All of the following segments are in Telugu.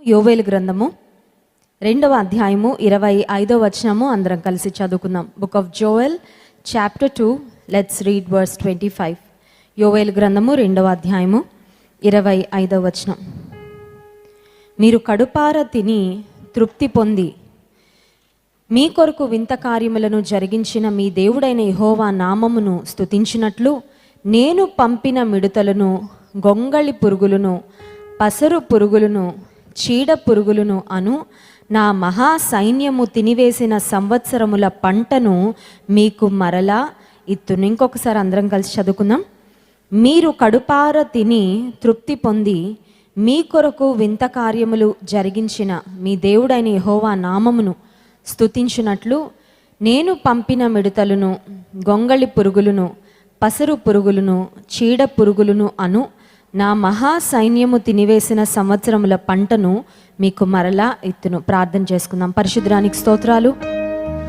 యోవేలు గ్రంథము 2వ అధ్యాయము 25వ వచనము అందరం కలిసి చదువుకుందాం. Book of Joel chapter 2, let's read verse 25. యోవేలు గ్రంథము 2వ అధ్యాయము 25వ వచనం. మీరు కడుపార తిని తృప్తి పొంది మీ కొరకు వింత కార్యములను జరిగించిన మీ దేవుడైన యెహోవా నామమును స్తుతించినట్లు నేను పంపిన మిడతలను, గొంగళి పురుగులను, పసరు పురుగులను, చీడ పురుగులను అను నా మహా సైన్యము తినివేసిన సంవత్సరముల పంటను మీకు మరలా ఇత్తును. ఇంకొకసారి అందరం కలిసి చదువుకుందాం. మీరు కడుపార తిని తృప్తి పొంది మీ కొరకు వింత కార్యములు జరిగించిన మీ దేవుడైన యెహోవా నామమును స్తుతించినట్లు నేను పంపిన మిడతలను, గొంగళి పురుగులను, పసరు పురుగులను, చీడ పురుగులను అను నా మహా సైన్యము తినివేసిన సంవత్సరముల పంటను మీకు మరలా ఇత్తును. ప్రార్థన చేసుకుందాం. పరిశుద్ధానికి స్తోత్రాలు.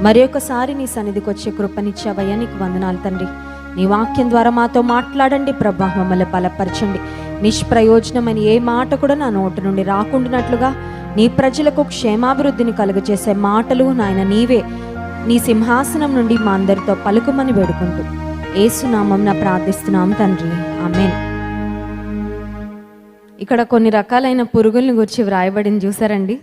మరి ఒకసారి నీ సన్నిధికి వచ్చే కృపనిచ్చావయ్యా, నీకు వందనాలు తండ్రి. నీ వాక్యం ద్వారా మాతో మాట్లాడండి ప్రభా, మమ్మల్ని బలపరచండి. నిష్ప్రయోజనమైన ఏ మాట కూడా నా నోటి నుండి రాకుండానట్లుగా నీ ప్రజలకు క్షేమాభివృద్ధిని కలుగజేసే మాటలు నాయన నీవే నీ సింహాసనం నుండి మా అందరితో పలుకుమని వేడుకుంటూ యేసునామమున ప్రార్థిస్తున్నాం తండ్రి, ఆమేన్. ఇక్కడ కొన్ని రకాలైన పురుగులను గురించి వ్రాయబడింది చూసారండి.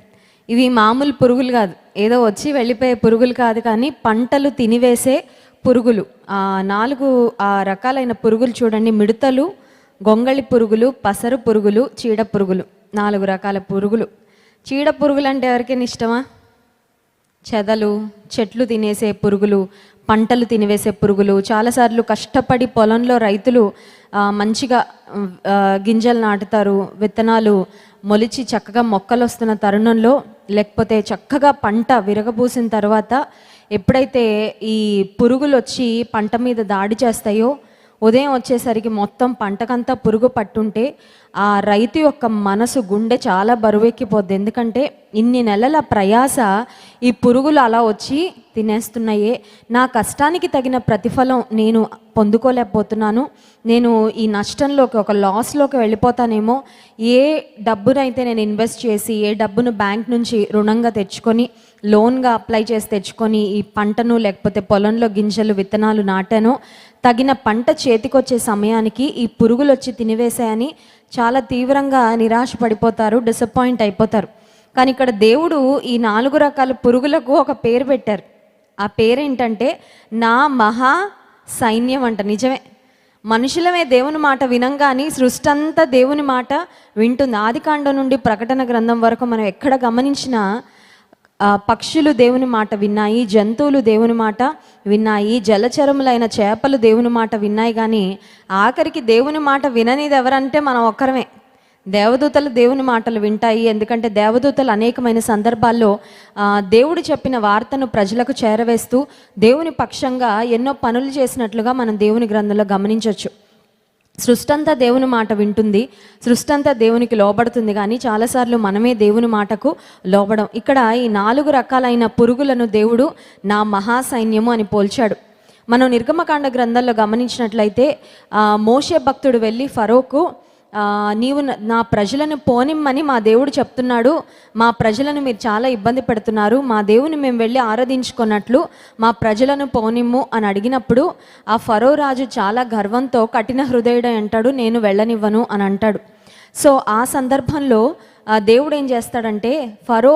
ఇవి మామూలు పురుగులు కాదు, ఏదో వచ్చి వెళ్ళిపోయే పురుగులు కాదు, కానీ పంటలు తినివేసే పురుగులు. 4 రకాలైన పురుగులు చూడండి. మిడతలు, గొంగళి పురుగులు, పసరు పురుగులు, చీడ పురుగులు. 4 రకాల పురుగులు. చీడ పురుగులు అంటే ఎవరికైనా ఇష్టమా? చెదలు, చెట్లు తినేసే పురుగులు, పంటలు తినివేసే పురుగులు. చాలాసార్లు కష్టపడి పొలంలో రైతులు మంచిగా గింజలు నాటుతారు, విత్తనాలు మొలిచి చక్కగా మొక్కలు వస్తున్న తరుణంలో, లేకపోతే చక్కగా పంట విరగబూసిన తర్వాత ఎప్పుడైతే ఈ పురుగులు వచ్చి పంట మీద దాడి చేస్తాయో, ఉదయం వచ్చేసరికి మొత్తం పంటకంతా పురుగు పట్టుంటే ఆ రైతు యొక్క మనసు, గుండె చాలా బరువెక్కిపోద్ది. ఎందుకంటే ఇన్ని నెలల ప్రయాస ఈ పురుగులు అలా వచ్చి తినేస్తున్నాయే, నా కష్టానికి తగిన ప్రతిఫలం నేను పొందుకోలేకపోతున్నాను, నేను ఈ నష్టంలోకి, ఒక లాస్లోకి వెళ్ళిపోతానేమో, ఏ డబ్బునైతే నేను ఇన్వెస్ట్ చేసి, ఏ డబ్బును బ్యాంక్ నుంచి రుణంగా తెచ్చుకొని, లోన్గా అప్లై చేసి తెచ్చుకొని ఈ పంటను, లేకపోతే పొలంలో గింజలు, విత్తనాలు నాటానో, తగిన పంట చేతికొచ్చే సమయానికి ఈ పురుగులు వచ్చి తినివేశాయని చాలా తీవ్రంగా నిరాశ పడిపోతారు, డిసప్పాయింట్ అయిపోతారు. కానీ ఇక్కడ దేవుడు ఈ 4 రకాల పురుగులకు ఒక పేరు పెట్టారు. ఆ పేరేంటంటే నా మహా సైన్యం అంట. నిజమే, మనుషులమే దేవుని మాట వినంగాని సృష్టి అంతా దేవుని మాట వింటుంది. ఆదికాండం నుండి ప్రకటన గ్రంథం వరకు మనం ఎక్కడ గమనించినా పక్షులు దేవుని మాట విన్నాయి, జంతువులు దేవుని మాట విన్నాయి, జలచరములైన చేపలు దేవుని మాట విన్నాయి. కానీ ఆఖరికి దేవుని మాట విననిది ఎవరంటే మనం ఒక్కరమే. దేవదూతలు దేవుని మాటలు వింటాయి, ఎందుకంటే దేవదూతలు అనేకమైన సందర్భాల్లో దేవుడు చెప్పిన వార్తను ప్రజలకు చేరవేస్తూ దేవుని పక్షంగా ఎన్నో పనులు చేసినట్లుగా మనం దేవుని గ్రంథంలో గమనించవచ్చు. సృష్టి అంతా దేవుని మాట వింటుంది, సృష్టి అంతా దేవునికి లోబడుతుంది, కానీ చాలాసార్లు మనమే దేవుని మాటకు లోబడం. ఇక్కడ ఈ 4 రకాలైన పురుగులను దేవుడు నా మహాసైన్యము అని పోల్చాడు. మనం నిర్గమకాండ గ్రంథంలో గమనించినట్లయితే మోషే భక్తుడు వెళ్ళి ఫరోకు, నీవు నా ప్రజలను పోనిమ్మని మా దేవుడు చెప్తున్నాడు, మా ప్రజలను మీరు చాలా ఇబ్బంది పెడుతున్నారు, మా దేవుని మేము వెళ్ళి ఆరాధించుకున్నట్లు మా ప్రజలను పోనిమ్ము అని అడిగినప్పుడు ఆ ఫరో రాజు చాలా గర్వంతో కఠిన హృదయుడు అంటాడు, నేను వెళ్ళనివ్వను అని అంటాడు. సో ఆ సందర్భంలో దేవుడు ఏం చేస్తాడంటే, ఫరో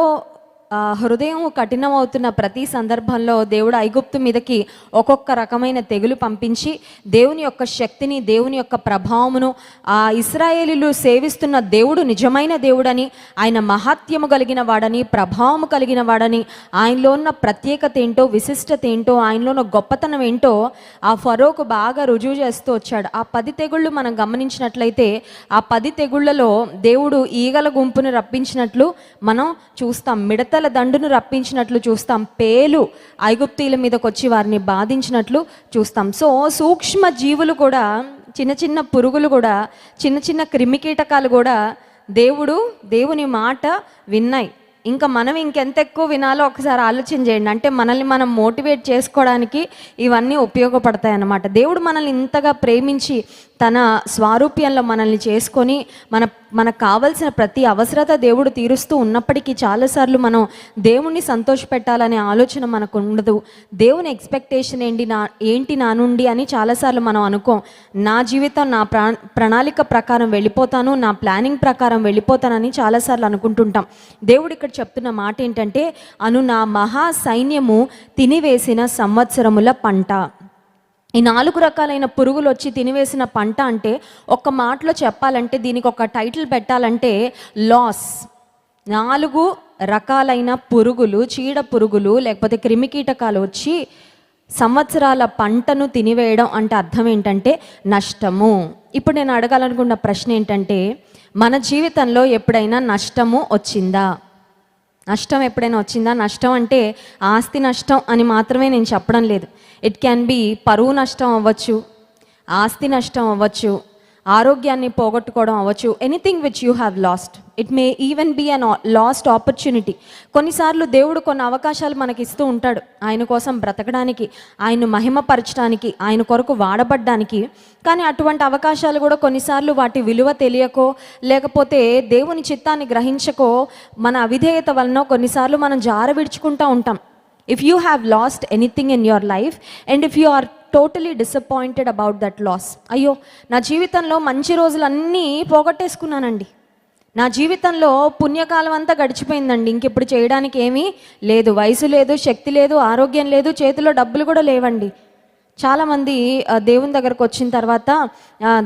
హృదయం కఠినమవుతున్న ప్రతి సందర్భంలో దేవుడు ఐగుప్తు మీదకి ఒక్కొక్క రకమైన తెగులు పంపించి దేవుని యొక్క శక్తిని, దేవుని యొక్క ప్రభావమును, ఆ ఇశ్రాయేలీలు సేవిస్తున్న దేవుడు నిజమైన దేవుడని, ఆయన మహాత్యము కలిగిన వాడని, ప్రభావము కలిగిన వాడని, ఆయనలో ఉన్న ప్రత్యేకత ఏంటో, విశిష్టత ఏంటో, ఆయనలో ఉన్న గొప్పతనం ఏంటో ఆ ఫరోకు బాగా రుజువు చేస్తూ వచ్చాడు. ఆ 10 తెగుళ్ళు మనం గమనించినట్లయితే ఆ 10 తెగుళ్లలో దేవుడు ఈగల గుంపును రప్పించినట్లు మనం చూస్తాం, మిడతల దండును రప్పించినట్లు చూస్తాం, పేలు ఐగుప్తీల మీదకి వచ్చి వారిని బాధించినట్లు చూస్తాం. సో సూక్ష్మ జీవులు కూడా, చిన్న చిన్న పురుగులు కూడా, చిన్న చిన్న క్రిమికీటకాలు కూడా దేవుని మాట విన్నాయి. ఇంకా మనం ఇంకెంత ఎక్కువ వినాలో ఒకసారి ఆలోచన చేయండి. అంటే మనల్ని మనం మోటివేట్ చేసుకోవడానికి ఇవన్నీ ఉపయోగపడతాయి అన్నమాట. దేవుడు మనల్ని ఇంతగా ప్రేమించి తన స్వారూప్యంలో మనల్ని చేసుకొని మనకు కావలసిన ప్రతి అవసరత దేవుడు తీరుస్తూ ఉన్నప్పటికీ చాలాసార్లు మనం దేవుణ్ణి సంతోషపెట్టాలనే ఆలోచన మనకు ఉండదు. దేవుని ఎక్స్పెక్టేషన్ ఏంటి నా నుండి అని చాలాసార్లు మనం అనుకోం. నా జీవితం నా ప్రణాళిక ప్రకారం వెళ్ళిపోతాను, నా ప్లానింగ్ ప్రకారం వెళ్ళిపోతానని చాలాసార్లు అనుకుంటుంటాం. దేవుడు ఇక్కడ చెప్తున్న మాట ఏంటంటే, నా మహా సైన్యము తినివేసిన సంవత్సరముల పంట. ఈ 4 రకాలైన పురుగులు వచ్చి తినివేసిన పంట అంటే, ఒక్క మాటలో చెప్పాలంటే, దీనికి ఒక టైటిల్ పెట్టాలంటే లాస్. 4 రకాలైన పురుగులు, చీడ పురుగులు లేకపోతే క్రిమికీటకాలు వచ్చి సంవత్సరాల పంటను తినివేయడం అంటే అర్థం ఏంటంటే నష్టము. ఇప్పుడు నేను అడగాలనుకున్న ప్రశ్న ఏంటంటే, మన జీవితంలో ఎప్పుడైనా నష్టము వచ్చిందా? నష్టం ఎప్పుడైనా వచ్చిందా? నష్టం అంటే ఆస్తి నష్టం అని మాత్రమే నేను చెప్పడం లేదు. ఇట్ క్యాన్ బి పరువు నష్టం అవ్వచ్చు, ఆస్తి నష్టం అవ్వచ్చు, ఆరోగ్యాన్ని పోగొట్టుకోవడం అవ్వచ్చు. Anything which you have lost. It may even be an lost opportunity. కొన్నిసార్లు దేవుడు కొన్ని అవకాశాలు మనకి ఇస్తూ ఉంటాడు, ఆయన కోసం బ్రతకడానికి, ఆయన్ను మహిమపరచడానికి, ఆయన కొరకు వాడబడ్డానికి. కానీ అటువంటి అవకాశాలు కూడా కొన్నిసార్లు వాటి విలువ తెలియకో లేకపోతే దేవుని చిత్తాన్ని గ్రహించకో మన అవిధేయత వలన కొన్నిసార్లు మనం జార విడుచుకుంటూ ఉంటాం. If you have lost anything in your life and if you are totally disappointed about that loss, అయ్యో నా జీవితంలో మంచి రోజులన్నీ పోగొట్టేసుకున్నానండి, నా జీవితంలో పుణ్యకాలం అంతా గడిచిపోయిందండి, ఇంకెప్పుడు చేయడానికి ఏమీ లేదు, వయసు లేదు, శక్తి లేదు, ఆరోగ్యం లేదు, చేతిలో డబ్బులు కూడా లేవండి. చాలామంది దేవుని దగ్గరకు వచ్చిన తర్వాత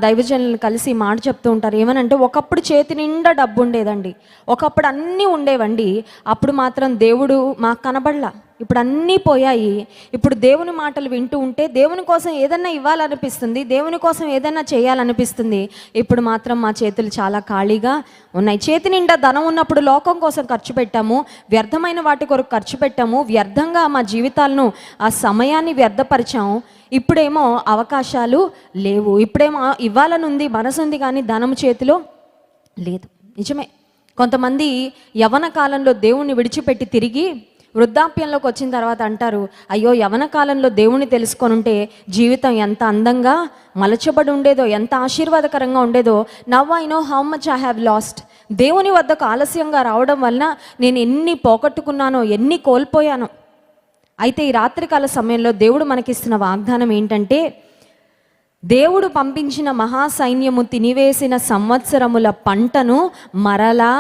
దైవజనులను కలిసి మాట చెప్తూ ఉంటారు. ఏమనంటే, ఒకప్పుడు చేతి నిండా డబ్బు ఉండేదండి, ఒకప్పుడు అన్నీ ఉండేవండి, అప్పుడు మాత్రం దేవుడు మాకు కనబడలా, ఇప్పుడు అన్నీ పోయాయి, ఇప్పుడు దేవుని మాటలు వింటూ ఉంటే దేవుని కోసం ఏదన్నా ఇవ్వాలనిపిస్తుంది, దేవుని కోసం ఏదన్నా చేయాలనిపిస్తుంది, ఇప్పుడు మాత్రం మా చేతులు చాలా ఖాళీగా ఉన్నాయి. చేతి నిండా ధనం ఉన్నప్పుడు లోకం కోసం ఖర్చు పెట్టాము, వ్యర్థమైన వాటి కొరకు ఖర్చు పెట్టాము, వ్యర్థంగా మా జీవితాలను ఆ సమయాన్ని వ్యర్థపరిచాము. ఇప్పుడేమో అవకాశాలు లేవు, ఇప్పుడేమో ఇవ్వాలని ఉంది, మనసు ఉంది, కానీ ధనం చేతిలో లేదు. నిజమే, కొంతమంది యవ్వన కాలంలో దేవుణ్ణి విడిచిపెట్టి తిరిగి వృద్ధాప్యంలోకి వచ్చిన తర్వాత అంటారు, అయ్యో యవ్వన కాలంలో దేవుణ్ణి తెలుసుకొని ఉంటే జీవితం ఎంత అందంగా మలచబడి ఉండేదో, ఎంత ఆశీర్వాదకరంగా ఉండేదో. Now I know how much I have lost. దేవుని వద్దకు ఆలస్యంగా రావడం వలన నేను ఎన్ని పోగొట్టుకున్నానో, ఎన్ని కోల్పోయానో. అయితే ఈ రాత్రికాల సమయంలో దేవుడు మనకిస్తున్న వాగ్దానం ఏంటంటే, దేవుడు పంపించిన మహాసైన్యము తినివేసిన సంవత్సరముల పంటను మరలా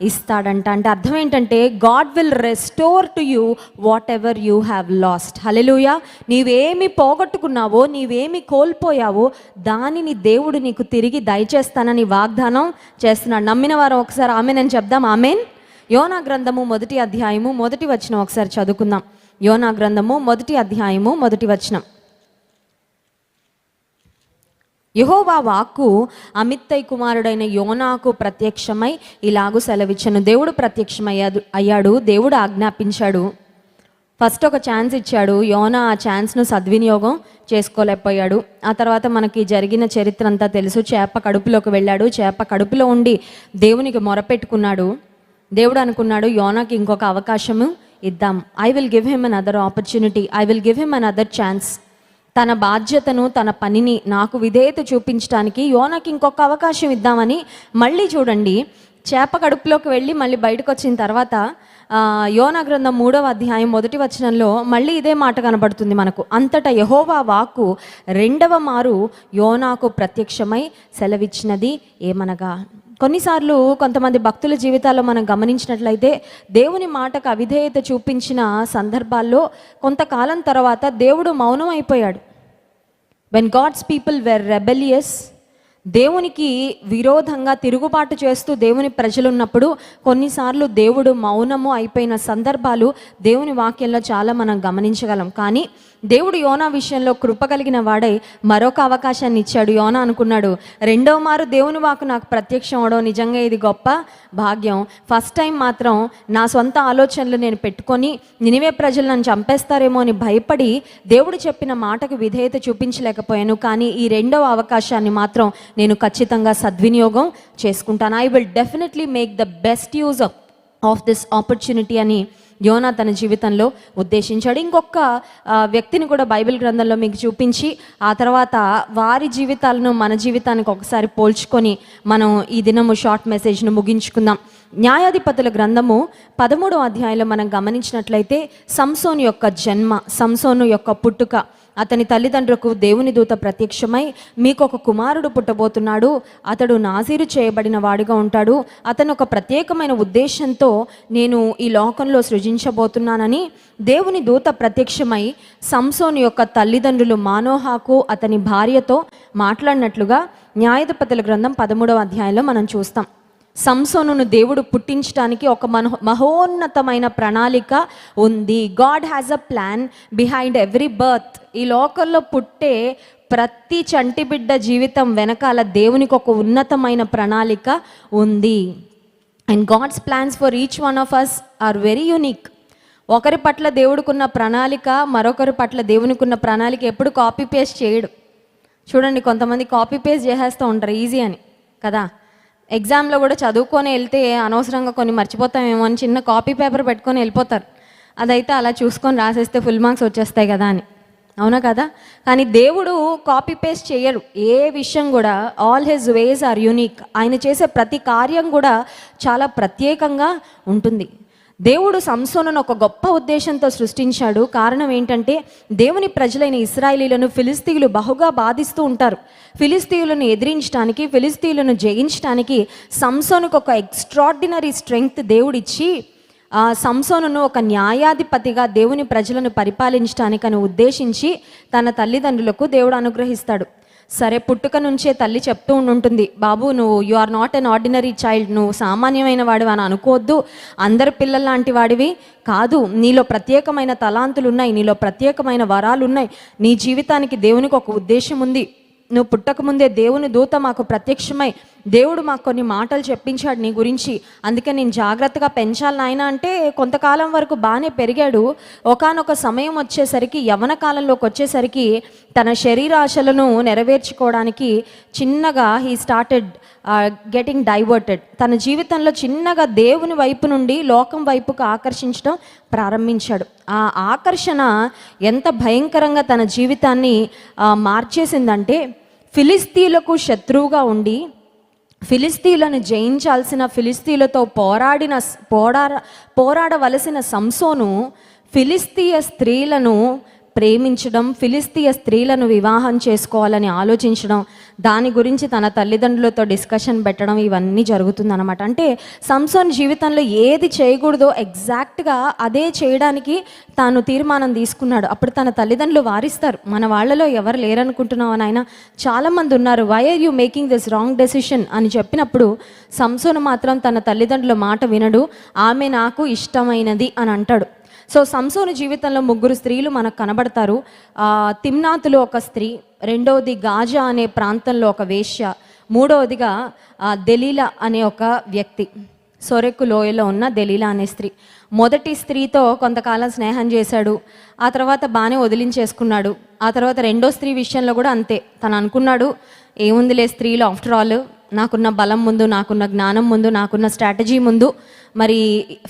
ఇస్తాడంట. అంటే అర్థం ఏంటంటే, God will restore to you whatever you have lost. Hallelujah. నీవేమి పోగొట్టుకున్నావో, నీవేమి కోల్పోయావో దానిని దేవుడు నీకు తిరిగి దయచేస్తానని వాగ్దానం చేస్తున్నాడు. నమ్మిన వారు ఒకసారి ఆమెన్ అని చెప్దాం. ఆమెన్. యోనా గ్రంథము 1వ అధ్యాయము 1వ వచనం ఒకసారి చదువుకుందాం. యోనా గ్రంథము 1వ అధ్యాయము 1వ వచనం. యెహోవా వాక్కు అమిత్తై కుమారుడైన యోనాకు ప్రత్యక్షమై ఇలాగూ సెలవిచ్చెను. దేవుడు ప్రత్యక్షమయ్యాడు, దేవుడు ఆజ్ఞాపించాడు. ఫస్ట్ ఒక ఛాన్స్ ఇచ్చాడు, యోనా ఆ ఛాన్స్ను సద్వినియోగం చేసుకోలేకపోయాడు. ఆ తర్వాత మనకి జరిగిన చరిత్ర అంతా తెలుసు. చేప కడుపులోకి వెళ్ళాడు, చేప కడుపులో ఉండి దేవునికి మొరపెట్టుకున్నాడు. దేవుడు అనుకున్నాడు, యోనాకి ఇంకొక అవకాశము ఇద్దాం. I will give him another opportunity, I will give him another chance. తన బాధ్యతను, తన పనిని నాకు విధేయత చూపించడానికి యోనాకి ఇంకొక అవకాశం ఇద్దామని మళ్ళీ చూడండి, చేప కడుపులోకి వెళ్ళి మళ్ళీ బయటకు వచ్చిన తర్వాత యోనా గ్రంథం 3వ అధ్యాయం 1వ వచనంలో మళ్ళీ ఇదే మాట కనబడుతుంది మనకు. అంతటా యెహోవా వాక్కు 2వ మారు యోనాకు ప్రత్యక్షమై సెలవిచ్చినది ఏమనగా. కొన్నిసార్లు కొంతమంది భక్తుల జీవితాల్లో మనం గమనించినట్లయితే దేవుని మాటకు అవిధేయత చూపించిన సందర్భాల్లో కొంతకాలం తర్వాత దేవుడు మౌనం అయిపోయాడు. When God's people were rebellious, దేవునికి విరోధంగా తిరుగుబాటు చేస్తూ దేవుని ప్రజలు ఉన్నప్పుడు కొన్నిసార్లు దేవుడు మౌనము అయిపోయిన సందర్భాలు దేవుని వాక్యంలో చాలా మనం గమనించగలం. కానీ దేవుడు యోనా విషయంలో కృప కలిగిన వాడై మరొక అవకాశాన్ని ఇచ్చాడు. యోనా అనుకున్నాడు, 2వ మారు దేవుని వాక్కు నాకు ప్రత్యక్షం అవడం నిజంగా ఇది గొప్ప భాగ్యం. ఫస్ట్ టైం మాత్రం నా సొంత ఆలోచనలు నేను పెట్టుకొని నినివే ప్రజలు నన్ను చంపేస్తారేమో అని భయపడి దేవుడు చెప్పిన మాటకు విధేయత చూపించలేకపోయాను. కానీ ఈ 2వ అవకాశాన్ని మాత్రం నేను ఖచ్చితంగా సద్వినియోగం చేసుకుంటాను. I will definitely make the best use of this opportunity అని యోనా తన జీవితంలో ఉద్దేశించాడు. ఇంకొక వ్యక్తిని కూడా బైబిల్ గ్రంథంలో మీకు చూపించి ఆ తర్వాత వారి జీవితాలను మన జీవితానికి ఒకసారి పోల్చుకొని మనం ఈ దినము షార్ట్ మెసేజ్ను ముగించుకుందాం. న్యాయాధిపతుల గ్రంథము 13వ అధ్యాయంలో మనం గమనించినట్లయితే సంసోను యొక్క జన్మ, సంసోను యొక్క పుట్టుక, అతని తల్లిదండ్రులకు దేవుని దూత ప్రత్యక్షమై మీకు ఒక కుమారుడు పుట్టబోతున్నాడు, అతడు నాజీరు చేయబడిన వాడిగా ఉంటాడు, అతను ఒక ప్రత్యేకమైన ఉద్దేశంతో నేను ఈ లోకంలో సృజించబోతున్నానని దేవుని దూత ప్రత్యక్షమై సంసోను యొక్క తల్లిదండ్రులు మానోహాకు అతని భార్యతో మాట్లాడినట్లుగా న్యాయాధిపతుల గ్రంథం 13వ అధ్యాయంలో మనం చూస్తాం. సంసోనును దేవుడు పుట్టించడానికి ఒక మహోన్నతమైన ప్రణాళిక ఉంది. God has a plan behind every birth. ఈ లోకంలో పుట్టే ప్రతి చంటి బిడ్డ జీవితం వెనకాల దేవునికి ఒక ఉన్నతమైన ప్రణాళిక ఉంది. And God's plans for each one of us are very unique. ఒకరి పట్ల దేవుడికున్న ప్రణాళిక మరొకరి పట్ల దేవునికున్న ప్రణాళిక ఎప్పుడు కాపీ పేస్ట్ చేయడు. చూడండి, కొంతమంది కాపీ పేస్ట్ చేసేస్తూ ఉంటారు ఈజీ అని కదా. ఎగ్జామ్లో కూడా చదువుకొని వెళ్తే అనవసరంగా కొన్ని మర్చిపోతామేమో అని చిన్న కాపీ పేపర్ పెట్టుకొని వెళ్ళిపోతారు. అదైతే అలా చూసుకొని రాసేస్తే ఫుల్ మార్క్స్ వచ్చేస్తాయి కదా అని, అవునా కదా. కానీ దేవుడు కాపీ పేస్ట్ చేయరు ఏ విషయం కూడా. All his ways are unique. ఆయన చేసే ప్రతి కార్యం కూడా చాలా ప్రత్యేకంగా ఉంటుంది. దేవుడు సంసోనును ఒక గొప్ప ఉద్దేశంతో సృష్టించాడు. కారణం ఏంటంటే దేవుని ప్రజలైన ఇశ్రాయేలీలను ఫిలిస్తీయులు బహుగా బాధిస్తూ ఉంటారు. ఫిలిస్తీయులను ఎదిరించడానికి, ఫిలిస్తీయులను జయించడానికి సంసోనుకు ఒక ఎక్స్ట్రాడినరీ స్ట్రెంగ్త్ దేవుడిచ్చి సంసోనును ఒక న్యాయాధిపతిగా దేవుని ప్రజలను పరిపాలించడానికని ఉద్దేశించి తన తల్లిదండ్రులకు దేవుడు అనుగ్రహిస్తాడు. సరే, పుట్టుక నుంచే తల్లి చెప్తూ ఉంటుంది, బాబు నువ్వు you are not an ordinary child, నువ్వు సామాన్యమైన వాడివి అని అనుకోవద్దు, అందరి పిల్లల లాంటి వాడివి కాదు, నీలో ప్రత్యేకమైన తలాంతులు ఉన్నాయి, నీలో ప్రత్యేకమైన వరాలు ఉన్నాయి, నీ జీవితానికి దేవునికి ఒక ఉద్దేశం ఉంది. నువ్వు పుట్టకముందే దేవుని దూత మాకు ప్రత్యక్షమై దేవుడు మాకు కొన్ని మాటలు చెప్పించాడు నీ గురించి, అందుకే నేను జాగ్రత్తగా పెంచాలి నాయన అంటే కొంతకాలం వరకు బాగానే పెరిగాడు. ఒకానొక సమయం వచ్చేసరికి, యవ్వన కాలంలోకి వచ్చేసరికి తన శరీరాశలను నెరవేర్చుకోవడానికి చిన్నగా హీ స్టార్టెడ్ గెటింగ్ డైవర్టెడ్. తన జీవితంలో చిన్నగా దేవుని వైపు నుండి లోకం వైపుకు ఆకర్షించడం ప్రారంభించాడు. ఆ ఆకర్షణ ఎంత భయంకరంగా తన జీవితాన్ని మార్చేసిందంటే, ఫిలిస్తీయులకు శత్రువుగా ఉండి ఫిలిస్తీయులను జయించాల్సిన, ఫిలిస్తీయులతో పోరాడవలసిన సంసోను ఫిలిస్తీయ స్త్రీలను ప్రేమించడం, ఫిలిస్తీయ స్త్రీలను వివాహం చేసుకోవాలని ఆలోచించడం, దాని గురించి తన తల్లిదండ్రులతో డిస్కషన్ పెట్టడం, ఇవన్నీ జరుగుతుందన్నమాట. అంటే సంసోన్ జీవితంలో ఏది చేయకూడదో ఎగ్జాక్ట్గా అదే చేయడానికి తాను తీర్మానం తీసుకున్నాడు. అప్పుడు తన తల్లిదండ్రులు వారిస్తారు, మన వాళ్ళలో ఎవరు లేరనుకుంటున్నావు అని. ఆయన చాలామంది ఉన్నారు, why are you making this wrong decision అని చెప్పినప్పుడు సంసోను మాత్రం తన తల్లిదండ్రుల మాట వినడు. ఆమె నాకు ఇష్టమైనది అని అంటాడు. సో సంసోను జీవితంలో 3 స్త్రీలు మనకు కనబడతారు. తిమ్నాతులో ఒక స్త్రీ, రెండవది గాజా అనే ప్రాంతంలో ఒక వేశ్య, మూడవదిగా దెలీలా అనే ఒక వ్యక్తి, సొరెక్కు లోయలో ఉన్న దెలీలా అనే స్త్రీ. మొదటి స్త్రీతో కొంతకాలం స్నేహం చేశాడు, ఆ తర్వాత బాగానే వదిలించేసుకున్నాడు. ఆ తర్వాత రెండో స్త్రీ విషయంలో కూడా అంతే. తను అనుకున్నాడు, ఏముందిలే స్త్రీలు, ఆఫ్టర్ ఆల్ నాకున్న బలం ముందు, నాకున్న జ్ఞానం ముందు, నాకున్న స్ట్రాటజీ ముందు మరి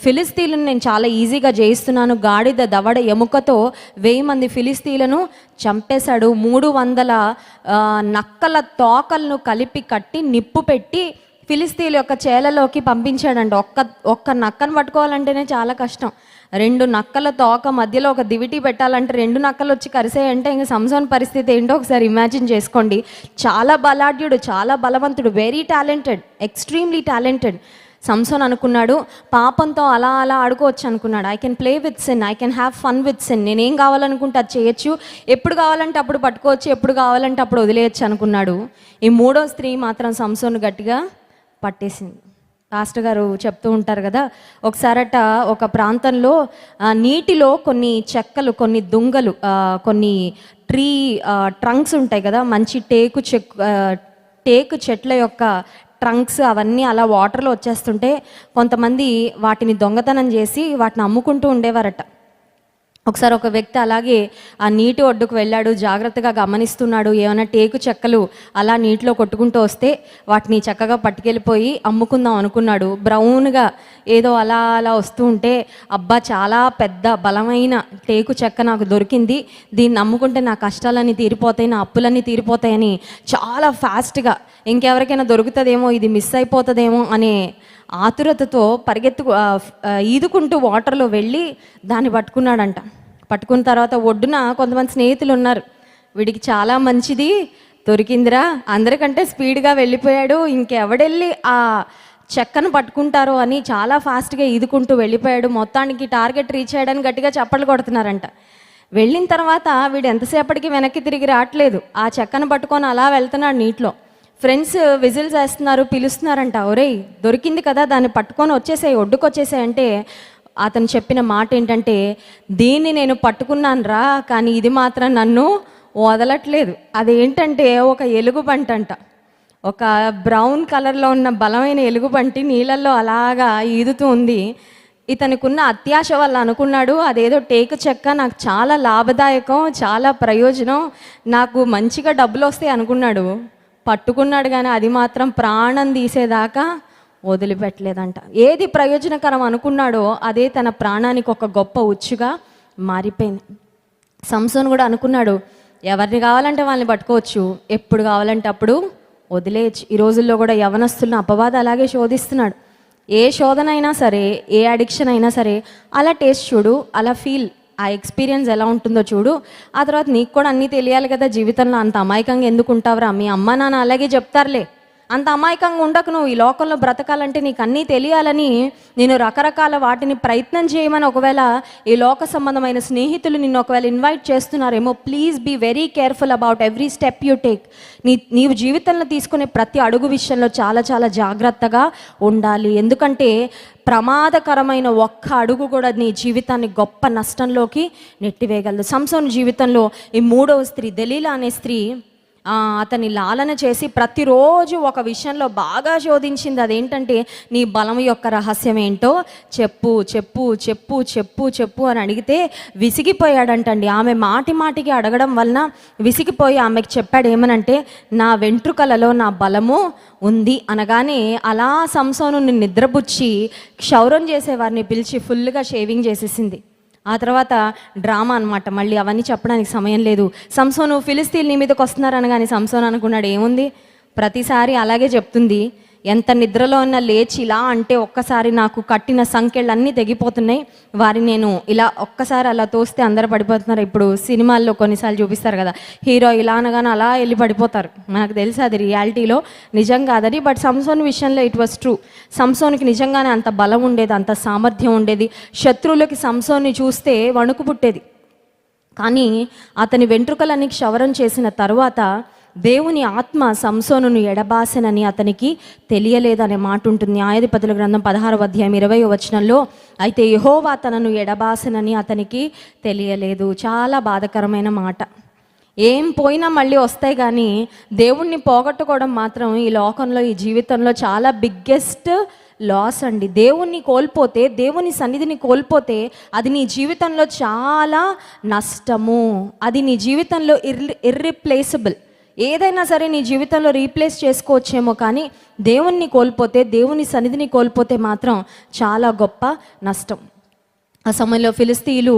ఫిలిస్తీన్లను నేను చాలా ఈజీగా జయిస్తున్నాను. గాడిద దవడ ఎముకతో 1000 మంది ఫిలిస్తీన్లను చంపేశాడు. 300 నక్కల తోకలను కలిపి కట్టి నిప్పు పెట్టి ఫిలిస్తీన్ల యొక్క చేలలోకి పంపించాడంట. ఒక్క నక్కను పట్టుకోవాలంటేనే చాలా కష్టం. 2 నక్కల తోక మధ్యలో ఒక దివిటి పెట్టాలంటే 2 నక్కలు వచ్చి కరిసేయంటే ఇంక సంసోన్ పరిస్థితి ఏంటో ఒకసారి ఇమాజిన్ చేసుకోండి. చాలా బలాఢ్యుడు, చాలా బలవంతుడు, వెరీ టాలెంటెడ్, ఎక్స్ట్రీమ్లీ టాలెంటెడ్. సంసోన్ అనుకున్నాడు, పాపంతో అలా ఆడుకోవచ్చు అనుకున్నాడు. I can play with sin, I can have fun with sin. నేనేం కావాలనుకుంటే అది చేయొచ్చు, ఎప్పుడు కావాలంటే అప్పుడు పట్టుకోవచ్చు, ఎప్పుడు కావాలంటే అప్పుడు వదిలేయచ్చు అనుకున్నాడు. ఈ 3వ స్త్రీ మాత్రం సంసోన్ గట్టిగా పట్టేసింది. పాస్టర్ గారు చెప్తూ ఉంటారు కదా, ఒకసారట ఒక ప్రాంతంలో నీటిలో కొన్ని చెక్కలు, కొన్ని దుంగలు, కొన్ని ట్రీ ట్రంక్స్ ఉంటాయి కదా, మంచి టేకు చెట్ల యొక్క ట్రంక్స్ అవన్నీ అలా వాటర్లో వచ్చేస్తుంటే కొంతమంది వాటిని దొంగతనం చేసి వాటిని అమ్ముకుంటూ ఉండేవారట. ఒకసారి ఒక వ్యక్తి అలాగే ఆ నీటి ఒడ్డుకు వెళ్ళాడు, జాగ్రత్తగా గమనిస్తున్నాడు. ఏమైనా టేకు చెక్కలు అలా నీటిలో కొట్టుకుంటూ వస్తే వాటిని చక్కగా పట్టుకెళ్ళిపోయి అమ్ముకుందాం అనుకున్నాడు. బ్రౌన్గా ఏదో అలా అలా వస్తూ ఉంటే, అబ్బా చాలా పెద్ద బలమైన టేకు చెక్క నాకు దొరికింది, దీన్ని అమ్ముకుంటే నా కష్టాలన్నీ తీరిపోతాయి, నా అప్పులన్నీ తీరిపోతాయని చాలా ఫాస్ట్గా ఇంకెవరికైనా దొరుకుతుందేమో, ఇది మిస్ అయిపోతుందేమో అనే ఆతురతతో ఈదుకుంటూ వాటర్లో వెళ్ళి దాన్ని పట్టుకున్నాడంట. పట్టుకున్న తర్వాత ఒడ్డున కొంతమంది స్నేహితులు ఉన్నారు, వీడికి చాలా మంచిది దొరికిందిరా, అందరికంటే స్పీడ్గా వెళ్ళిపోయాడు, ఇంకెవడెళ్ళి ఆ చెక్కను పట్టుకుంటారో అని చాలా ఫాస్ట్గా ఈదుకుంటూ వెళ్ళిపోయాడు. మొత్తానికి టార్గెట్ రీచ్ అయ్యాడని గట్టిగా చప్పట్లు కొడుతున్నారంట. వెళ్ళిన తర్వాత వీడు ఎంతసేపటికి వెనక్కి తిరిగి రావట్లేదు, ఆ చెక్కను పట్టుకొని అలా వెళ్తున్నాడు నీటిలో. ఫ్రెండ్స్ విజిల్స్ వేస్తున్నారు, పిలుస్తున్నారంట, ఒరేయ్ దొరికింది కదా, దాన్ని పట్టుకొని వచ్చేసాయి, ఒడ్డుకు వచ్చేసాయి అంటే అతను చెప్పిన మాట ఏంటంటే, దీన్ని నేను పట్టుకున్నాను రా, కానీ ఇది మాత్రం నన్ను వదలట్లేదు. అదేంటంటే ఒక ఎలుగుబంటి అంట. ఒక బ్రౌన్ కలర్లో ఉన్న బలమైన ఎలుగుబంటి నీళ్ళల్లో అలాగా ఈదుతూ ఉంది. ఇతనికున్న అత్యాశ వల్ల అనుకున్నాడు, అదేదో టేకు చెక్క, నాకు చాలా లాభదాయకం, చాలా ప్రయోజనం, నాకు మంచిగా డబ్బులు వస్తాయి అనుకున్నాడు. పట్టుకున్నాడు కానీ అది మాత్రం ప్రాణం తీసేదాకా వదిలిపెట్టలేదంట. ఏది ప్రయోజనకరం అనుకున్నాడో అదే తన ప్రాణానికి ఒక గొప్ప ఉచ్చుగా మారిపోయింది. సంసోను కూడా అనుకున్నాడు, ఎవరిని కావాలంటే వాళ్ళని పట్టుకోవచ్చు, ఎప్పుడు కావాలంటే అప్పుడు వదిలేయచ్చు. ఈ రోజుల్లో కూడా యవనస్తులను అపవాదం అలాగే శోధిస్తున్నాడు. ఏ శోధన అయినా సరే, ఏ అడిక్షన్ అయినా సరే అలా టేస్ట్ చూడు, అలా ఫీల్, ఆ ఎక్స్పీరియన్స్ ఎలా ఉంటుందో చూడు, ఆ తర్వాత నీకు కూడా అన్నీ తెలియాలి కదా జీవితంలో. అంత అమాయకంగా ఎందుకు ఉంటావురా, మీ అమ్మ నాన్న అలాగే చెప్తారులే, అంత అమాయకంగా ఉండకు, నువ్వు ఈ లోకంలో బ్రతకాలంటే నీకు అన్నీ తెలియాలని నేను రకరకాల వాటిని ప్రయత్నం చేయమని ఒకవేళ ఈ లోక సంబంధమైన స్నేహితులు నిన్ను ఒకవేళ ఇన్వైట్ చేస్తున్నారేమో, please be very careful about every step you take. నీవు జీవితంలో తీసుకునే ప్రతి అడుగు విషయంలో చాలా చాలా జాగ్రత్తగా ఉండాలి. ఎందుకంటే ప్రమాదకరమైన ఒక్క అడుగు కూడా నీ జీవితాన్ని గొప్ప నష్టంలోకి నెట్టివేయగలదు. సంసోను జీవితంలో ఈ మూడవ స్త్రీ దెలీలా అనే స్త్రీ అతన్ని లాలన చేసి ప్రతిరోజు ఒక విషయంలో బాగా శోధించింది. అదేంటంటే, నీ బలం యొక్క రహస్యం ఏంటో చెప్పు చెప్పు చెప్పు చెప్పు చెప్పు అని అడిగితే విసిగిపోయాడంటండి. ఆమె మాటి మాటికి అడగడం వలన విసిగిపోయి ఆమెకు చెప్పాడు ఏమనంటే, నా వెంట్రుకలలో నా బలము ఉంది అనగానే అలా సంసోను నిద్రపుచ్చి క్షౌరం చేసేవారిని పిలిచి ఫుల్గా షేవింగ్ చేసేసింది. ఆ తర్వాత డ్రామా అనమాట. మళ్ళీ అవన్నీ చెప్పడానికి సమయం లేదు. సంసోను ఫిలిస్తీన్లు నీ మీదకి వస్తున్నారు అనగానే సంసోను అనుకున్నాడు, ఏముంది ప్రతిసారి అలాగే చెప్తుంది, ఎంత నిద్రలో ఉన్న లేచి ఇలా అంటే ఒక్కసారి నాకు కట్టిన సంఖ్యలన్నీ తెగిపోతున్నాయి, వారిని నేను ఇలా ఒక్కసారి అలా తోస్తే అందరూ పడిపోతున్నారు. ఇప్పుడు సినిమాల్లో కొన్నిసార్లు చూపిస్తారు కదా, హీరో ఇలా అనగానే అలా వెళ్ళి పడిపోతారు. మనకు తెలుసు అది రియాలిటీలో నిజం కాదని. బట్ సంసోన్ విషయంలో ఇట్ వాస్ ట్రూ. సంసోన్కి నిజంగానే అంత బలం ఉండేది, అంత సామర్థ్యం ఉండేది. శత్రువులకి సంసోన్ని చూస్తే వణుకు పుట్టేది. కానీ అతని వెంట్రుకలన్నీ క్షవరం చేసిన తరువాత దేవుని ఆత్మ సంసోనును ఎడబాసెనని అతనికి తెలియలేదనే మాట ఉంటుంది. న్యాయాధిపతుల గ్రంథం 16వ అధ్యాయం 20వ వచనంలో, అయితే యెహోవా తనను ఎడబాసెనని అతనికి తెలియలేదు. చాలా బాధాకరమైన మాట. ఏం పోయినా మళ్ళీ వస్తాయి, కానీ దేవుణ్ణి పోగొట్టుకోవడం మాత్రం ఈ లోకంలో, ఈ జీవితంలో చాలా బిగ్గెస్ట్ లాస్ అండి. దేవుణ్ణి కోల్పోతే, దేవుని సన్నిధిని కోల్పోతే అది నీ జీవితంలో చాలా నష్టము. అది నీ జీవితంలో ఇర్రిప్లేసబుల్. ఏదైనా సరే నీ జీవితంలో రీప్లేస్ చేసుకోవచ్చేమో, కానీ దేవుణ్ణి కోల్పోతే, దేవుని సన్నిధిని కోల్పోతే మాత్రం చాలా గొప్ప నష్టం. ఆ సమయంలో ఫిలిస్తీయులు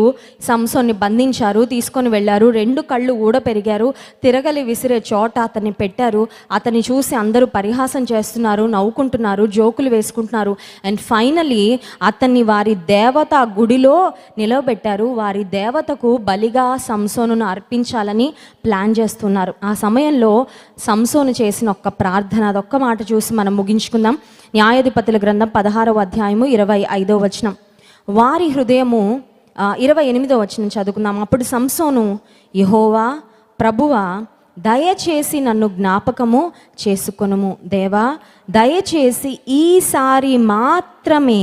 సంసోన్ని బంధించారు, తీసుకొని వెళ్ళారు. 2 కళ్ళు ఊడపెరిగారు, తిరగలి విసిరే చోట అతన్ని పెట్టారు. అతన్ని చూసి అందరూ పరిహాసం చేస్తున్నారు, నవ్వుకుంటున్నారు, జోకులు వేసుకుంటున్నారు. అండ్ ఫైనలీ అతన్ని వారి దేవత గుడిలో నిలవబెట్టారు. వారి దేవతకు బలిగా సంసోనును అర్పించాలని ప్లాన్ చేస్తున్నారు. ఆ సమయంలో సంసోను చేసిన ఒక్క ప్రార్థన, అదొక్క మాట చూసి మనం ముగించుకుందాం. న్యాయాధిపతుల గ్రంథం 16వ అధ్యాయము 25వ వచనం. వారి హృదయము 28వ వచనం చదువుకుందాం. అప్పుడు సంసోను, యెహోవా ప్రభువా, దయచేసి నన్ను జ్ఞాపకము చేసుకొనుము. దేవా, దయచేసి ఈసారి మాత్రమే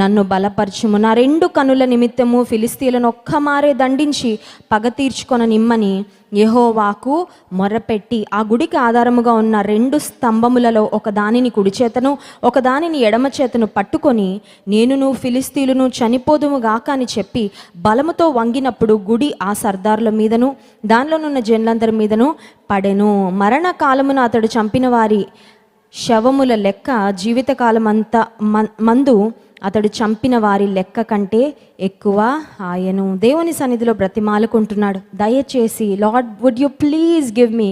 నన్ను బలపరచుము. నా 2 కనుల నిమిత్తము ఫిలిస్తీయులను ఒక్కమారే దండించి పగ తీర్చుకొననిమ్మని యెహోవాకు మొరపెట్టి ఆ గుడికి ఆధారముగా ఉన్న 2 స్తంభములలో ఒక దానిని కుడి చేతను ఒక దానిని ఎడమ చేతను పట్టుకొని నేనును ఫిలిస్తీయులను చనిపోదుము గాక అని చెప్పి బలముతో వంగినప్పుడు గుడి ఆ సర్దారుల మీదను దానిలోనున్న జనులందరి మీదను పడెను. మరణకాలమున అతడు చంపిన వారి శవముల లెక్క జీవితకాలం అంతా మందు అతడు చంపిన వారి లెక్క కంటే ఎక్కువ ఆయను. దేవుని సన్నిధిలో బ్రతిమాలుకుంటున్నాడు, దయచేసి Lord would you please give me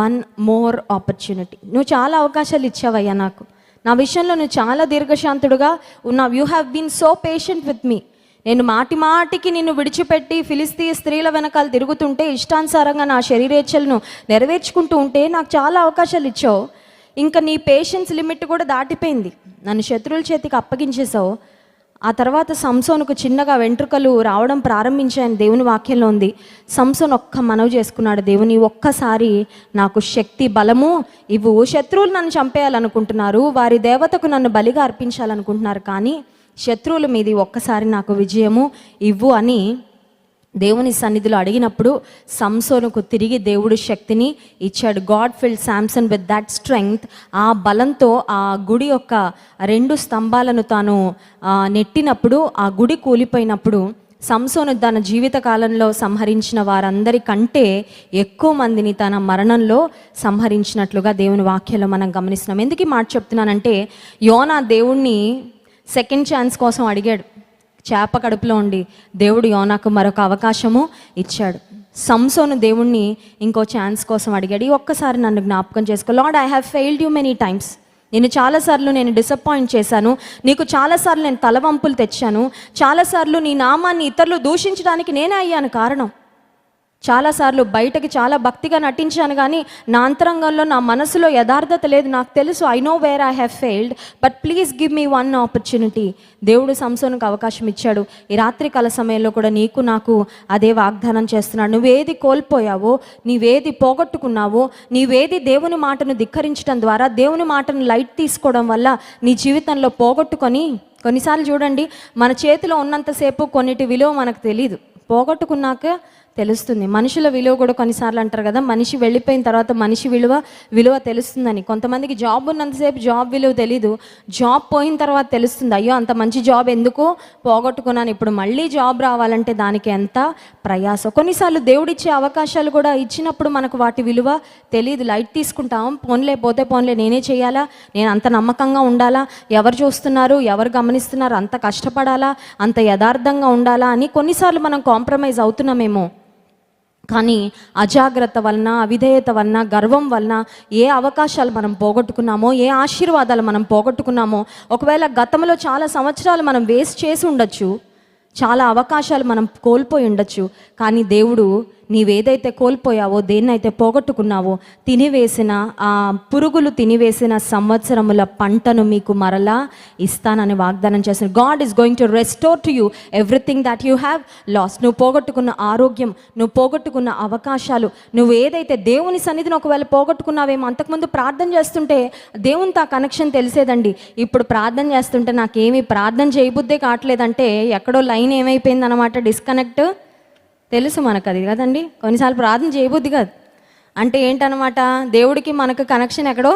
1 more opportunity. నువ్వు చాలా అవకాశాలు ఇచ్చావయ్యా నాకు, నా విషయంలో నువ్వు చాలా దీర్ఘశాంతుడుగా ఉన్నావు. You have been so patient with me. నేను మాటి మాటికి నిన్ను విడిచిపెట్టి ఫిలిస్తీయ స్త్రీల వెనకాల తిరుగుతుంటే ఇష్టానుసారంగా నా శరీరేచ్ఛలను నెరవేర్చుకుంటూ ఉంటే నాకు చాలా అవకాశాలు ఇచ్చావు. ఇంకా నీ పేషెన్స్ లిమిట్ కూడా దాటిపోయింది, నన్ను శత్రువుల చేతికి అప్పగించేసావు. ఆ తర్వాత సంసోనుకు చిన్నగా వెంట్రుకలు రావడం ప్రారంభించాయని దేవుని వాక్యంలో ఉంది. సంసోన్ ఒక్క మనవి చేసుకున్నాడు, దేవుని ఒక్కసారి నాకు శక్తి బలము ఇవ్వు. శత్రువులు నన్ను చంపేయాలనుకుంటున్నారు, వారి దేవతకు నన్ను బలిగా అర్పించాలనుకుంటున్నారు, కానీ శత్రువుల మీది ఒక్కసారి నాకు విజయము ఇవ్వు అని దేవుని సన్నిధిలో అడిగినప్పుడు సంసోనుకు తిరిగి దేవుడు శక్తిని ఇచ్చాడు. God filled Samson with that strength. ఆ బలంతో ఆ గుడి యొక్క 2 స్తంభాలను తాను నెట్టినప్పుడు ఆ గుడి కూలిపోయినప్పుడు సంసోను తన జీవిత కాలంలో సంహరించిన వారందరి కంటే ఎక్కువ మందిని తన మరణంలో సంహరించినట్లుగా దేవుని వాక్యంలో మనం గమనిస్తున్నాం. ఎందుకు ఈ మాట చెప్తున్నానంటే, యోనా దేవుణ్ణి సెకండ్ ఛాన్స్ కోసం అడిగాడు. చేప కడుపులో ఉండి దేవుడు యోనాకు మరొక అవకాశము ఇచ్చాడు. సంసోను దేవుణ్ణి ఇంకో ఛాన్స్ కోసం అడిగాడు, ఈ ఒక్కసారి నన్ను జ్ఞాపకం చేసుకో. Lord, I have failed you many times. నేను చాలాసార్లు నేను డిసప్పాయింట్ చేశాను, నీకు చాలాసార్లు నేను తలవంపులు తెచ్చాను, చాలాసార్లు నీ నామాన్ని ఇతరులు దూషించడానికి నేనే అయ్యాను కారణం. చాలాసార్లు బయటకి చాలా భక్తిగా నటించాను, కానీ నా అంతరంగంలో నా మనసులో యథార్థత లేదు. నాకు తెలుసు, I know where I have failed, but please give me 1 opportunity. దేవుడు సంసోనుకు అవకాశం ఇచ్చాడు. ఈ రాత్రి కాల సమయంలో కూడా నీకు నాకు అదే వాగ్దానం చేస్తున్నాడు. నువ్వేది కోల్పోయావో, నీవేది పోగొట్టుకున్నావో, నీవేది దేవుని మాటను ధిక్కరించడం ద్వారా దేవుని మాటను లైట్ తీసుకోవడం వల్ల నీ జీవితంలో పోగొట్టుకొని, కొన్నిసార్లు చూడండి మన చేతిలో ఉన్నంతసేపు కొన్నిటి విలువ మనకు తెలియదు, పోగొట్టుకున్నాక తెలుస్తుంది. మనుషుల విలువ కూడా కొన్నిసార్లు అంటారు కదా, మనిషి వెళ్ళిపోయిన తర్వాత మనిషి విలువ తెలుస్తుందని. కొంతమందికి జాబ్ ఉన్నంతసేపు జాబ్ విలువ తెలీదు, జాబ్ పోయిన తర్వాత తెలుస్తుంది, అయ్యో అంత మంచి జాబ్ ఎందుకు పోగొట్టుకున్నాను, ఇప్పుడు మళ్ళీ జాబ్ రావాలంటే దానికి ఎంత ప్రయాసం. కొన్నిసార్లు దేవుడిచ్చే అవకాశాలు కూడా ఇచ్చినప్పుడు మనకు వాటి విలువ తెలియదు, లైట్ తీసుకుంటాం. పోన్లే పోతే పోన్లే, నేనే చేయాలా, నేను అంత నమ్మకంగా ఉండాలా, ఎవరు చూస్తున్నారు, ఎవరు గమనిస్తున్నారు, అంత కష్టపడాలా, అంత యథార్థంగా ఉండాలా అని కొన్నిసార్లు మనం కాంప్రమైజ్ అవుతున్నామేమో. కానీ అజాగ్రత్త వలన, అవిధేయత వలన, గర్వం వలన ఏ అవకాశాలు మనం పోగొట్టుకున్నామో, ఏ ఆశీర్వాదాలు మనం పోగొట్టుకున్నామో, ఒకవేళ గతంలో చాలా సంవత్సరాలు మనం వేస్ట్ చేసి ఉండొచ్చు, చాలా అవకాశాలు మనం కోల్పోయి ఉండొచ్చు, కానీ దేవుడు నీవేదైతే కోల్పోయావో, దేన్నైతే పోగొట్టుకున్నావో, తినివేసిన ఆ పురుగులు తినివేసిన సంవత్సరముల పంటను మీకు మరలా ఇస్తానని వాగ్దానం చేసిన. God is going to restore to you everything that you have last. నువ్వు పోగొట్టుకున్న ఆరోగ్యం, నువ్వు పోగొట్టుకున్న అవకాశాలు, నువ్వు ఏదైతే దేవుని సన్నిధిని ఒకవేళ పోగొట్టుకున్నావేమో, అంతకుముందు ప్రార్థన చేస్తుంటే దేవునితో ఆ కనెక్షన్ తెలిసేదండి. ఇప్పుడు ప్రార్థన చేస్తుంటే నాకేమీ ప్రార్థన చేయబుద్దే కావట్లేదంటే ఎక్కడో లైన్ ఏమైపోయింది అనమాట, డిస్కనెక్ట్. తెలుసు మనకు అది కదండి, కొన్నిసార్లు ప్రార్థన చేయబుద్ది కాదు అంటే ఏంటనమాట, దేవుడికి మనకు కనెక్షన్ ఎక్కడో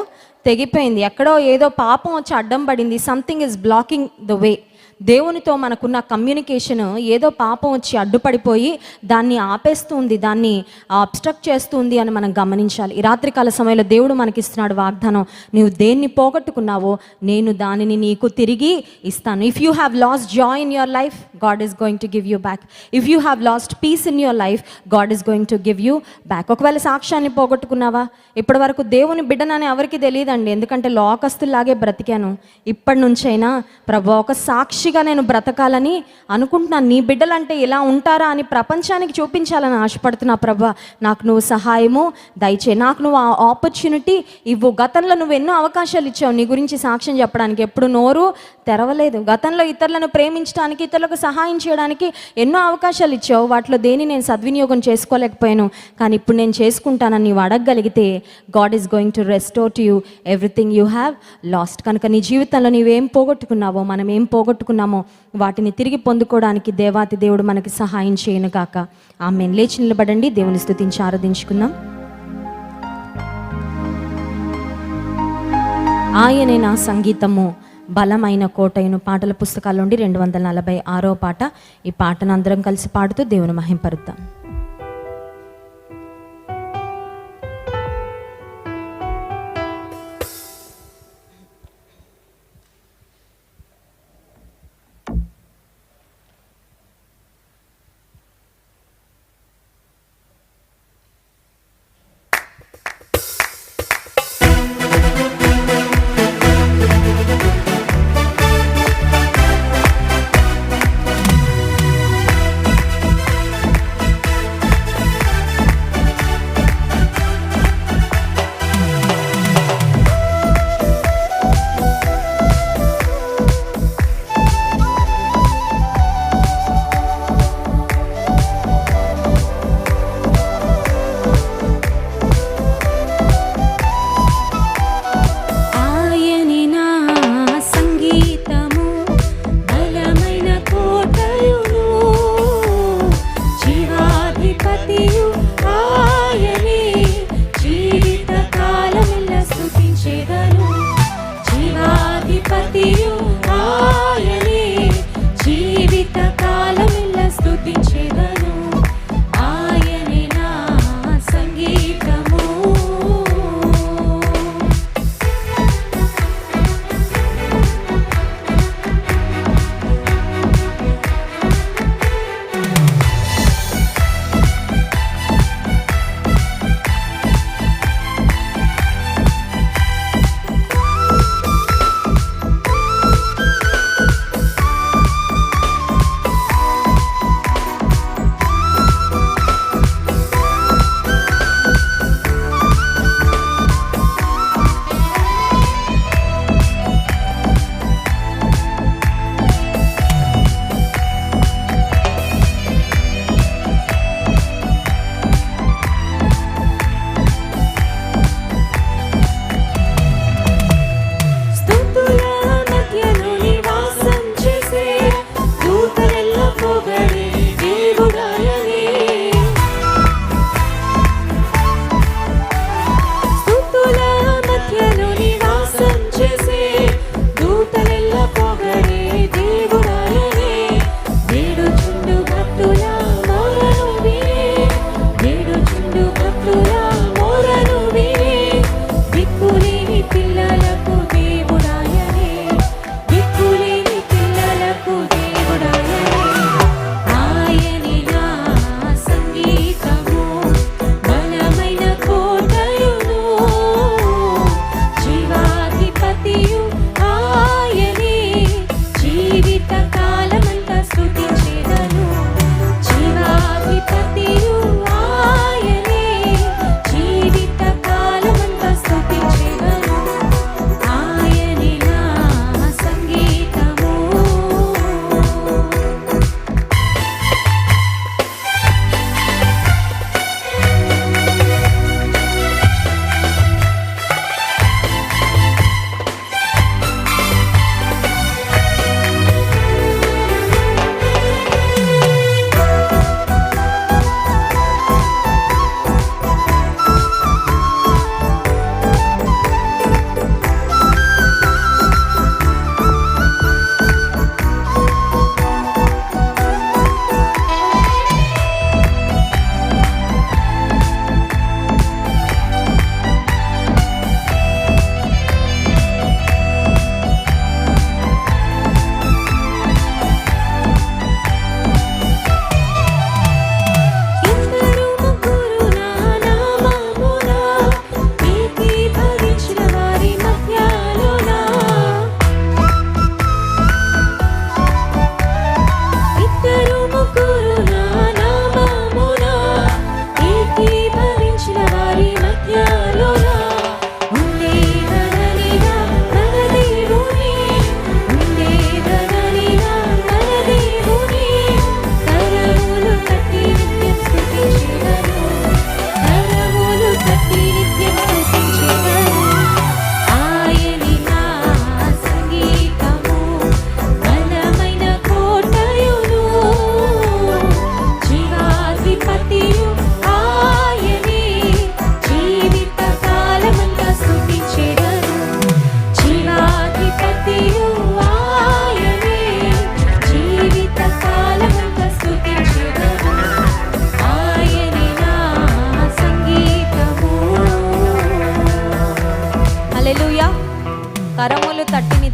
తెగిపోయింది, ఎక్కడో ఏదో పాపం వచ్చి అడ్డం పడింది, something is blocking the way. దేవునితో మనకున్న కమ్యూనికేషన్ ఏదో పాపం వచ్చి అడ్డుపడిపోయి దాన్ని ఆపేస్తుంది, దాన్ని అబ్స్ట్రక్ట్ చేస్తుంది అని మనం గమనించాలి. ఈ రాత్రికాల సమయంలో దేవుడు మనకిస్తున్నాడు వాగ్దానం, నీవు దేన్ని పోగొట్టుకున్నావో నేను దానిని నీకు తిరిగి ఇస్తాను. If you have lost joy in your life, God is going to give you back. If you have lost peace in your life, God is going to give you back. ఒకవేళ సాక్ష్యాన్ని పోగొట్టుకున్నావా, ఇప్పటి వరకు దేవుని బిడ్డనని ఎవరికి తెలియదండి, ఎందుకంటే లోకస్తుల్లాగే బ్రతికాను. ఇప్పటి నుంచైనా ప్రభు ఒక సాక్షిగా నేను బ్రతకాలని అనుకుంటున్నాను, నీ బిడ్డలంటే ఇలా ఉంటారా అని ప్రపంచానికి చూపించాలని ఆశపడుతున్నా. ప్రభా, నాకు నువ్వు సహాయము దయచే, నాకు నువ్వు ఆ ఆపర్చునిటీ ఇవ్వు. గతంలో నువ్వు ఎన్నో అవకాశాలు ఇచ్చావు నీ గురించి సాక్ష్యం చెప్పడానికి, ఎప్పుడు నోరు తెరవలేదు. గతంలో ఇతరులను ప్రేమించడానికి, ఇతరులకు సహాయం చేయడానికి ఎన్నో అవకాశాలు ఇచ్చావు, వాటిలో దేని నేను సద్వినియోగం చేసుకోలేకపోయాను, కానీ ఇప్పుడు నేను చేసుకుంటానని నీవు అడగగలిగితే God is going to restore to you everything you have lost. కనుక నీ జీవితంలో నీవేం పోగొట్టుకున్నావో, మనం ఏం పోగొట్టుకున్నామో వాటిని తిరిగి పొందుకోవడానికి దేవాతి దేవుడు మనకి సహాయం చేయను గాక. ఆమేన్. లేచి నిలబడండి, దేవుని స్తుతించి ఆరాధించుకుందాం. ఆయనే నా సంగీతము బలమైన కోటయును పాటల పుస్తకాల నుండి 246వ పాట. ఈ పాటను అందరం కలిసి పాడుతూ దేవుని మహింపరుద్దాం.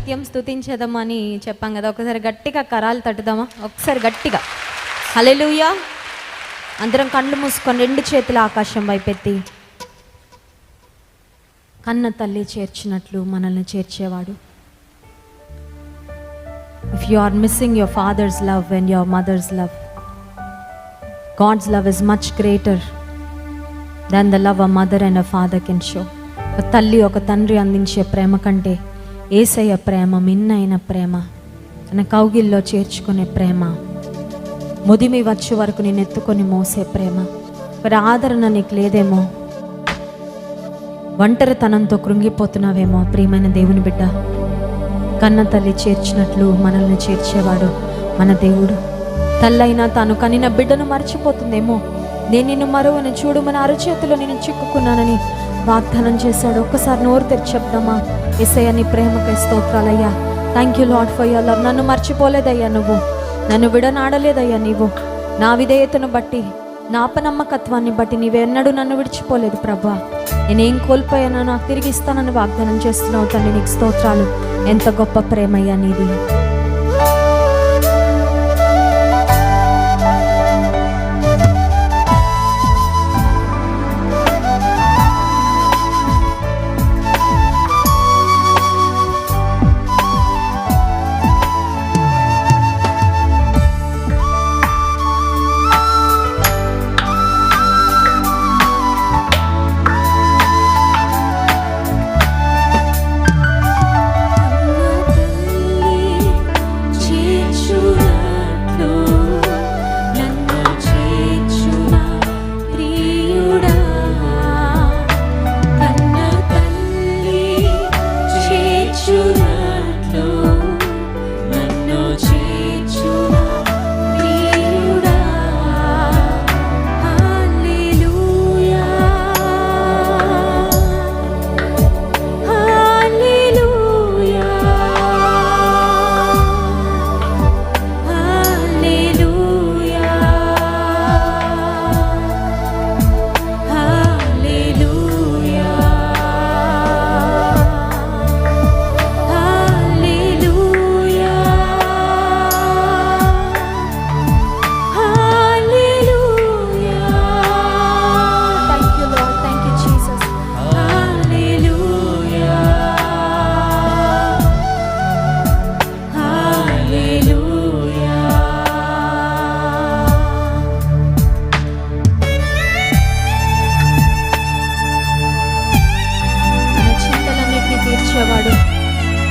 నిత్యం స్తుతించేదమని చెప్పాం కదా, ఒకసారి గట్టిగా కరాలు తట్టుదామా? ఒకసారి గట్టిగా హల్లెలూయా. అందరం కళ్ళు మూసుకొని 2 చేతుల ఆకాశం వైపెత్తి, కన్న తల్లి చేర్చినట్లు మనల్ని చేర్చేవాడు. If you are missing your father's love and your mother's love, God's love is much greater than the love a mother and a father can show. ఒక తల్లి ఒక తండ్రి అందించే ప్రేమ కంటే యేసయ్య ప్రేమ మిన్నైన ప్రేమ, తన కౌగిల్లో చేర్చుకునే ప్రేమ, ముదిమి వచ్చే వరకు నేను ఎత్తుకొని మోసే ప్రేమ. మరి ఆదరణ నీకు లేదేమో, ఒంటరితనంతో కృంగిపోతున్నావేమో. ప్రియమైన దేవుని బిడ్డ, కన్న తల్లి చేర్చినట్లు మనల్ని చేర్చేవాడు మన దేవుడు. తల్లైనా తాను కనిన బిడ్డను మర్చిపోతుందేమో. నేను నిన్ను మరువను, చూడు మన అరచేతిలో నేను చిక్కుకున్నానని వాగ్దానం చేశాడు. ఒక్కసారి నోరు తెరిచి చెప్దామా? యేసయ్య నీ ప్రేమకై స్తోత్రాలయ్యా. Thank you Lord for your love. నన్ను మర్చిపోలేదయ్యా, నువ్వు నన్ను విడనాడలేదయ్యా. నీవు నా విధేయతను బట్టి, నా అపనమ్మకత్వాన్ని బట్టి నీవెన్నడూ నన్ను విడిచిపోలేదు ప్రభా. నేనేం కోల్పోయానో నాకు తిరిగి ఇస్తానని వాగ్దానం చేస్తున్నావు తండ్రి. నీకు స్తోత్రాలు. ఎంత గొప్ప ప్రేమయ్యా నీది.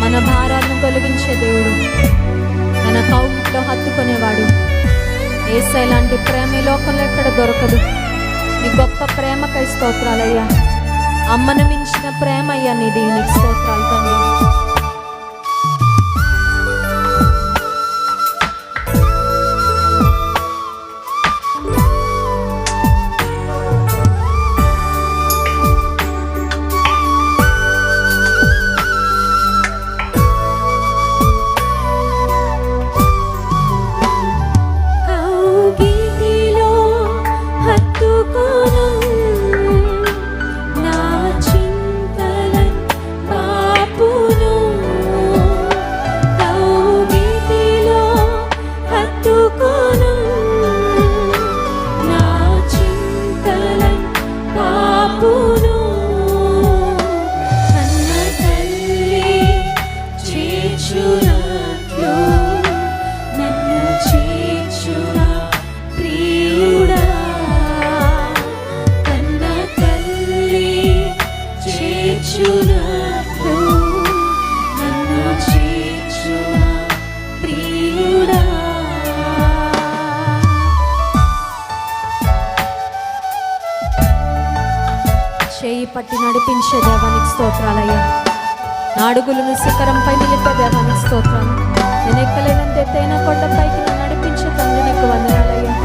మన భారాలను తొలగించే దేవుడు, తన కౌగిట్లో హత్తుకునేవాడు. యేసయ్య లాంటి ప్రేమ ఈ లోకంలో ఎక్కడ దొరకదు. నీ గొప్ప ప్రేమకై స్తోత్రాలయ్యా. అమ్మను మించిన ప్రేమ అయ్యా నీది. నీకు స్తోత్రాలు తండ్రి. చేయి పట్టి నడిపించే దేవానికి స్తోత్రాలయ్యా. నా అడుగులను శిఖరంపై నిలిపే దేవానికి స్తోత్రాలు. నేను ఎక్కలేనంత ఎత్తైన కొండపైకి నన్ను నడిపించే తండ్రి నీకు వందనాలయ్యా.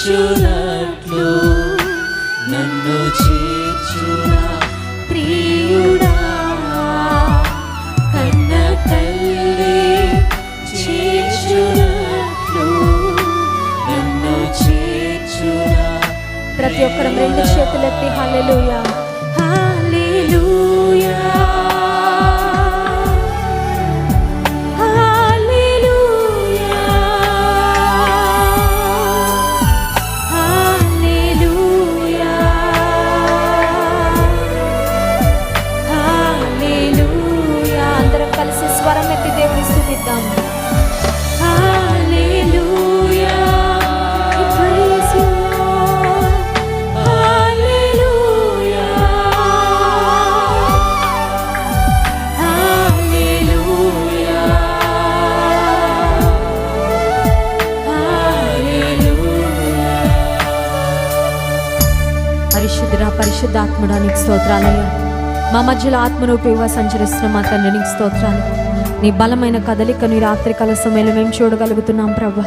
చేర్చునట్లు నన్ను చేర్చునా ప్రియుడా, కన్న తల్లి చేర్చునట్లు నన్ను చేర్చునా. ప్రతి ఒక్కరం రెండు చేతులెత్తి హల్లెలూయా హల్లెలూయా స్వరం ఎత్తి దేవుని స్తుతిద్దాం. పరిశుద్ధుడా, పరిశుద్ధాత్ముడా నీకు స్తోత్రాలయ్యా. మా మధ్యలో ఆత్మరూపిగా సంచరిస్తున్న మా తండ్రి నీకు స్తోత్రాలు. నీ బలమైన కదలికను ఈ రాత్రికాల సమయంలో మేము చూడగలుగుతున్నాం ప్రభా.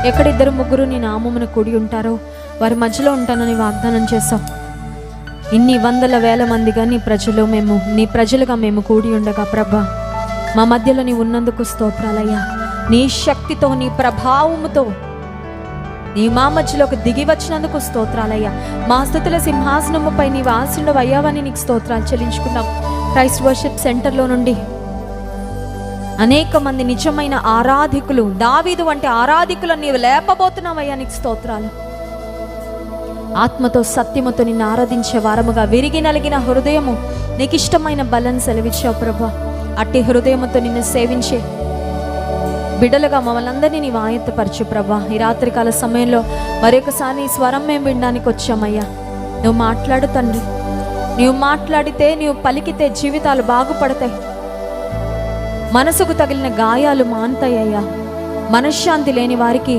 ఎక్కడిద్దరు ముగ్గురు నీ నామమున కూడి ఉంటారో వారి మధ్యలో ఉంటానని వాగ్దానం చేశాం. ఇన్ని వందల వేల మందిగా నీ ప్రజలుగా మేము కూడి ఉండగా ప్రభా, మా మధ్యలో నీ ఉన్నందుకు స్తోత్రాలయ్యా. నీ శక్తితో నీ ప్రభావముతో నీ మా మధ్యలోకి దిగి వచ్చినందుకు స్తోత్రాలయ్యా. మా స్తుతుల సింహాసనముపై నీవు ఆసీనుడవు అయ్యావని నీకు స్తోత్రాలు చెల్లించుకున్నాం. క్రైస్ట్ వర్షిప్ సెంటర్లో నుండి అనేక మంది నిజమైన ఆరాధికులు, దావీదు వంటి ఆరాధికులను నీవు లేపబోతున్నావయ్యా. నీకు స్తోత్రాలు. ఆత్మతో సత్యముతో నిన్ను ఆరాధించే వారముగా విరిగి నలిగిన హృదయము నీకు ఇష్టమైన బలం సెలవిచ్చావు ప్రభా. అట్టి హృదయముతో నిన్ను సేవించే బిడ్డలుగా మమ్మల్ని అందరినీ నీవు ఆయత్తపరచు ప్రభా. ఈ రాత్రికాల సమయంలో మరొకసారి నీ స్వరం మేము వినడానికి వచ్చామయ్యా. నువ్వు మాట్లాడు తండ్రి. నీవు మాట్లాడితే, నీవు పలికితే జీవితాలు బాగుపడతాయి. మనసుకు తగిలిన గాయాలు మాన్తాయ్యా. మనశ్శాంతి లేని వారికి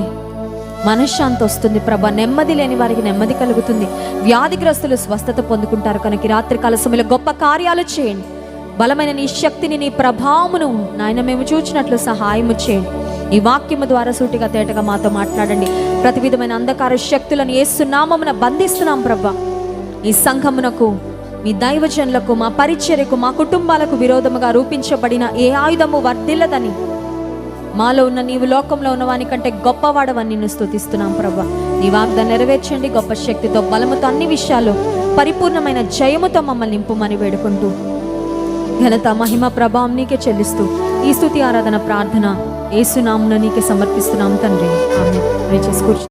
మనశ్శాంతి వస్తుంది ప్రభా. నెమ్మది లేని వారికి నెమ్మది కలుగుతుంది. వ్యాధిగ్రస్తులు స్వస్థత పొందుకుంటారు. కనుక ఈ రాత్రికాల సమయంలో గొప్ప కార్యాలు చేయండి. బలమైన నీ శక్తిని, నీ ప్రభావమును నాయన మేము చూచినట్లు సహాయము చేయండి. ఈ వాక్యము ద్వారా సూటిగా తేటగా మాతో మాట్లాడండి. ప్రతి విధమైన అంధకార శక్తులను యేసు నామమున బంధిస్తున్నాం ప్రభా. ఈ సంఘమునకు, మీ దైవజనులకు, మా పరిచర్యకు, మా కుటుంబాలకు విరోధముగా రూపించబడిన ఏ ఆయుధము వర్ధిల్లదని, మాలో ఉన్న నీవు లోకంలో ఉన్నవాని కంటే గొప్పవాడవని నిన్ను స్తుతిస్తున్నాం ప్రభా. నీ వాగ్దానం నెరవేర్చండి. గొప్ప శక్తితో, బలముతో, అన్ని విషయాలు పరిపూర్ణమైన జయముతో మమ్మల్ని నింపుమని వేడుకుంటూ ఘనత, మహిమ, ప్రభావం నీకే చెల్లిస్తూ ఈ స్తుతి, ఆరాధన, ప్రార్థన యేసు నామమున నీకే సమర్పిస్తున్నాం తండ్రి. ఆమేన్.